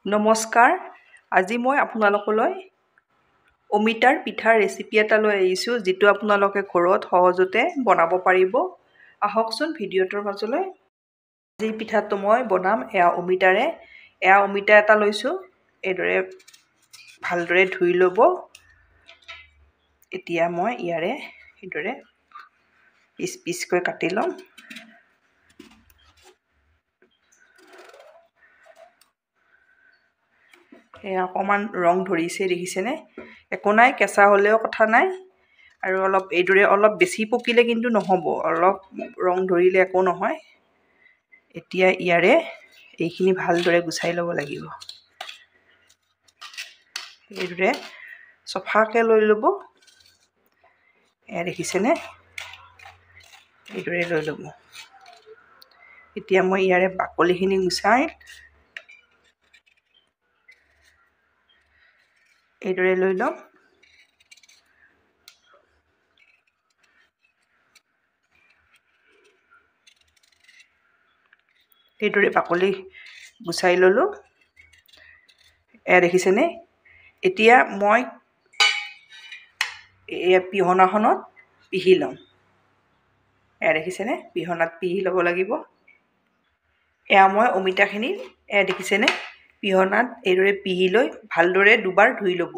নমস্কাৰ। আজি মই আপোনালোকলৈ অমিতাৰ পিঠাৰ ৰেচিপি এটা লৈ আহিছোঁ, যিটো আপোনালোকে ঘৰত সহজতে বনাব পাৰিব। আহকচোন ভিডিঅ'টোৰ মাজলৈ। আজি পিঠাটো মই বনাম অমিতাৰে। অমিতা এটা লৈছোঁ, এইদৰে ভালদৰে ধুই ল'ব। এতিয়া মই ইয়াৰে এইদৰে পিচ পিচকৈ কাটি ল'ম। অকণমান ৰং ধৰিছে, দেখিছেনে? একো নাই, কেঁচা হ'লেও কথা নাই। আৰু এইদৰে অলপ বেছি পকিলে কিন্তু নহ'ব, অলপ ৰং ধৰিলে একো নহয়। এতিয়া ইয়াৰে এইখিনি ভালদৰে গুচাই ল'ব লাগিব। এইদৰে চফাকৈ লৈ ল'ব। দেখিছেনে? এইদৰে লৈ ল'ব। এতিয়া মই ইয়াৰে বাকলিখিনি গুচাই এইদৰে লৈ ল'ম। এইদৰে বাকলি গুচাই ল'লোঁ। দেখিছেনে? এতিয়া মই পিহনাখনত পিহি ল'ম। দেখিছেনে? পিহনাত পিহি ল'ব লাগিব। মই অমিতাখিনি দেখিছেনে? পিহনাত এইদৰে পিহি লৈ ভালদৰে দুবাৰ ধুই ল'ব।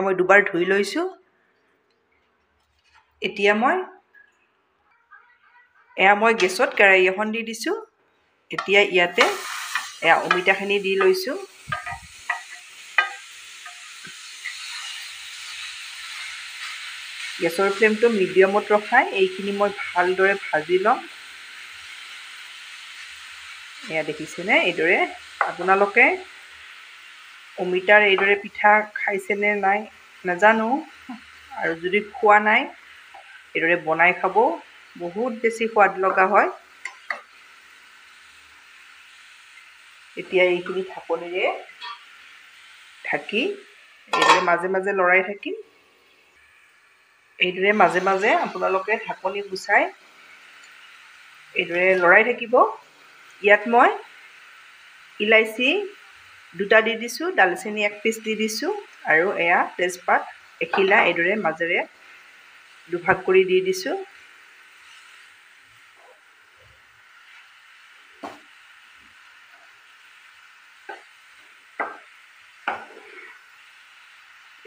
মই দুবাৰ ধুই লৈছোঁ। এতিয়া মই গেছত কেৰাহী এখন দি দিছোঁ। এতিয়া ইয়াতে অমিতাখিনি দি লৈছোঁ। গেছৰ ফ্লেমটো মিডিয়ামত ৰখাই এইখিনি মই ভালদৰে ভাজি ল'ম। দেখিছেনে? এইদৰে আপোনালোকে অমিতাৰ এইদৰে পিঠা খাইছেনে নাই নাজানো, আৰু যদি খোৱা নাই এইদৰে বনাই খাব, বহুত বেছি সোৱাদ লগা হয়। এতিয়া এইখিনি ঢাকনিৰে ঢাকি এইদৰে মাজে মাজে লৰাই থাকিম। এইদৰে মাজে মাজে আপোনালোকে ঢাকনি গুচাই এইদৰে লৰাই থাকিব। ইয়াত মই ইলাইচি 2টা দি দিছোঁ, ডালচেনি 1 পিচ দি দিছোঁ, আৰু তেজপাত এখিলা এইদৰে মাজেৰে দুভাগ কৰি দি দিছোঁ।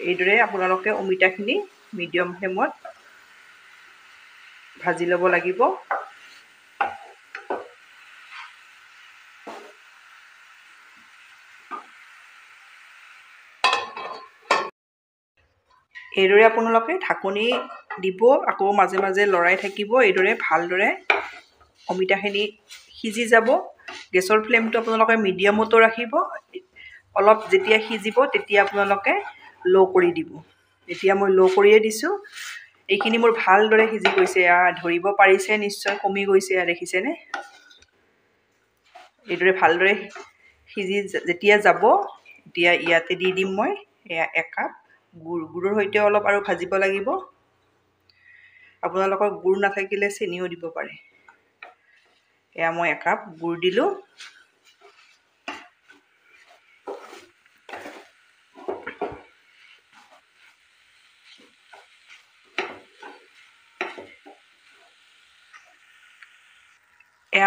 এইদৰে আপোনালোকে অমিতাখিনি মিডিয়াম ফ্লেমত ভাজি ল'ব লাগিব। এইদৰে আপোনালোকে ঢাকনি দিব, আকৌ মাজে মাজে লৰাই থাকিব। এইদৰে ভালদৰে অমিতাখিনি সিজি যাব। গেছৰ ফ্লেমটো আপোনালোকে মিডিয়ামতো ৰাখিব। অলপ যেতিয়া সিজিব তেতিয়া আপোনালোকে ল' কৰি দিব। এতিয়া মই ল' কৰিয়ে দিছোঁ। এইখিনি মোৰ ভালদৰে সিজি গৈছে, ধৰিব পাৰিছে নিশ্চয়, কমি গৈছে, দেখিছেনে? এইদৰে ভালদৰে সিজি যেতিয়া যাব, এতিয়া ইয়াতে দি দিম মই 1 কাপ গুড়। গুড়ৰ সৈতে অলপ আৰু ভাজিব লাগিব। আপোনালোকৰ গুড় নাথাকিলে চেনিও দিব পাৰে। মই 1 কাপ গুড় দিলোঁ।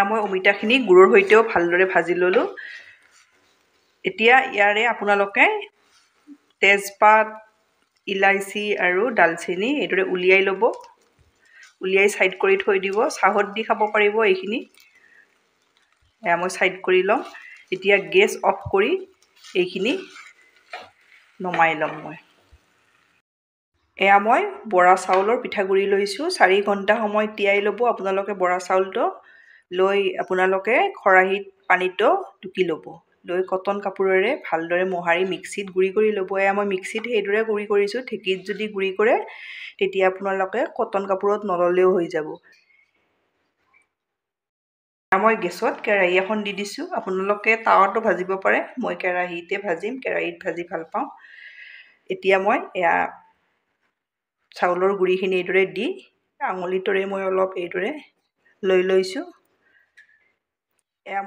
মই অমিতাখিনি গুড়ৰ সৈতেও ভালদৰে ভাজি ল'লোঁ। এতিয়া ইয়াৰে আপোনালোকে তেজপাত, ইলাইচি আৰু ডালচেনি এইদৰে উলিয়াই ল'ব। উলিয়াই ছাইড কৰি থৈ দিব। চাহত দি খাব পাৰিব এইখিনি। মই ছাইড কৰি ল'ম। এতিয়া গেছ অফ কৰি এইখিনি নমাই ল'ম মই। মই বৰা চাউলৰ পিঠাগুড়ি লৈছোঁ। 4 ঘণ্টা সময় তিয়াই ল'ব আপোনালোকে বৰা চাউলটো। লৈ আপোনালোকে খৰাহীত পানীটো টুকি ল'ব। লৈ কটন কাপোৰেৰে ভালদৰে মোহাৰি মিক্সিত গুড়ি কৰি ল'ব। মই মিক্সিত সেইদৰে গুড়ি কৰিছোঁ। ঢেঁকীত যদি গুড়ি কৰে তেতিয়া আপোনালোকে কটন কাপোৰত নল'লেও হৈ যাব। মই গেছত কেৰাহী এখন দি দিছোঁ। আপোনালোকে টাৱাতো ভাজিব পাৰে, মই কেৰাহীতে ভাজিম, কেৰাহীত ভাজি ভাল পাওঁ। এতিয়া মই চাউলৰ গুড়িখিনি এইদৰে দি আঙুলিটোৰে মই অলপ এইদৰে লৈ লৈছোঁ।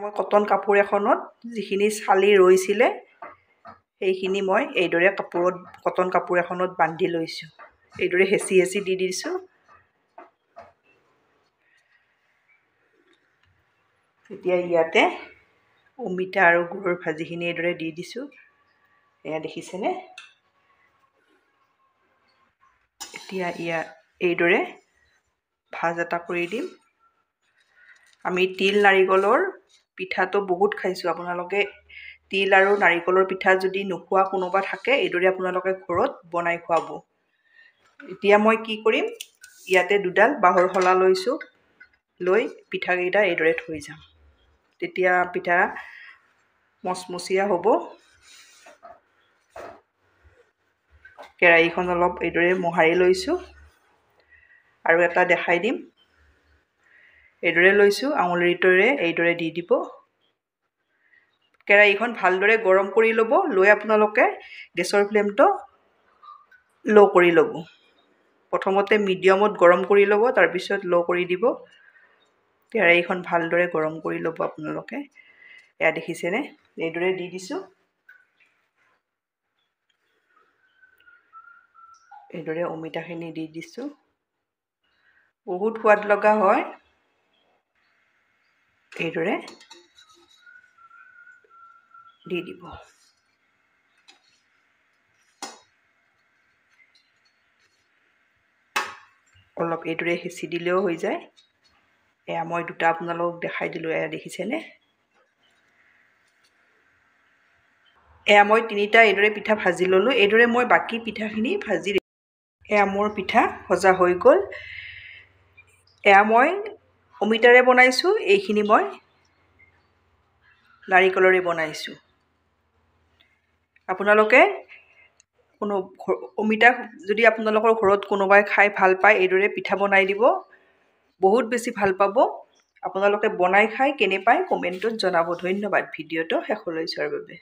মই কটন কাপোৰ এখনত যিখিনি চালি ৰৈছিলে সেইখিনি মই এইদৰে কটন কাপোৰ এখনত বান্ধি লৈছোঁ। এইদৰে হেঁচি হেঁচি দি দিছোঁ। এতিয়া ইয়াতে অমিতা আৰু গুৰৰ ভাজিখিনি এইদৰে দি দিছোঁ। এয়া দেখিছেনে? এতিয়া এইদৰে ভাজ এটা কৰি দিম। আমি তিল নাৰিকলৰ পিঠাটো বহুত খাইছোঁ। আপোনালোকে তিল আৰু নাৰিকলৰ পিঠা যদি নোখোৱা কোনোবা থাকে, এইদৰে আপোনালোকে ঘৰত বনাই খুৱাব। এতিয়া মই কি কৰিম, ইয়াতে দুডাল বাঁহৰ শলা লৈছোঁ। লৈ পিঠাকেইটা এইদৰে থৈ যাম। তেতিয়া পিঠা মচমচীয়া হ'ব। কেৰাহীখন অলপ এইদৰে মোহাৰি লৈছোঁ আৰু এটা দেখাই দিম। এইদৰে লৈছোঁ, আঙুলিটোৰে এইদৰে দি দিব। কেৰাহীখন ভালদৰে গৰম কৰি ল'ব। লৈ আপোনালোকে গেছৰ ফ্লেমটো ল' কৰি ল'ব। প্ৰথমতে মিডিয়ামত গৰম কৰি ল'ব, তাৰপিছত ল' কৰি দিব। কেৰাহীখন ভালদৰে গৰম কৰি ল'ব আপোনালোকে। এয়া দেখিছেনে? এইদৰে দি দিছোঁ। এইদৰে অমিতাখিনি দি দিছোঁ। বহুত সোৱাদ লগা হয়। এইদৰে দি দিব। অলপ এইদৰে হেঁচি দিলেও হৈ যায়। এয়া মই দুটা আপোনালোকক দেখাই দিলোঁ। এয়া দেখিছেনে? এয়া মই তিনিটা এইদৰে পিঠা ভাজি ল'লোঁ। এইদৰে মই বাকী পিঠাখিনি ভাজি এয়া মোৰ পিঠা ভজা হৈ গ'ল। এয়া মই অমিতাৰে বনাইছোঁ, এইখিনি মই নাৰিকলৰে বনাইছোঁ। আপোনালোকে অমিতা যদি আপোনালোকৰ ঘৰত কোনোবাই খাই ভাল পায়, এইদৰে পিঠা বনাই দিব। বহুত বেছি ভাল পাব। আপোনালোকে বনাই খাই কেনে পায় কমেণ্টত জনাব। ধন্যবাদ ভিডিঅ'টো শেষলৈ চোৱাৰ বাবে।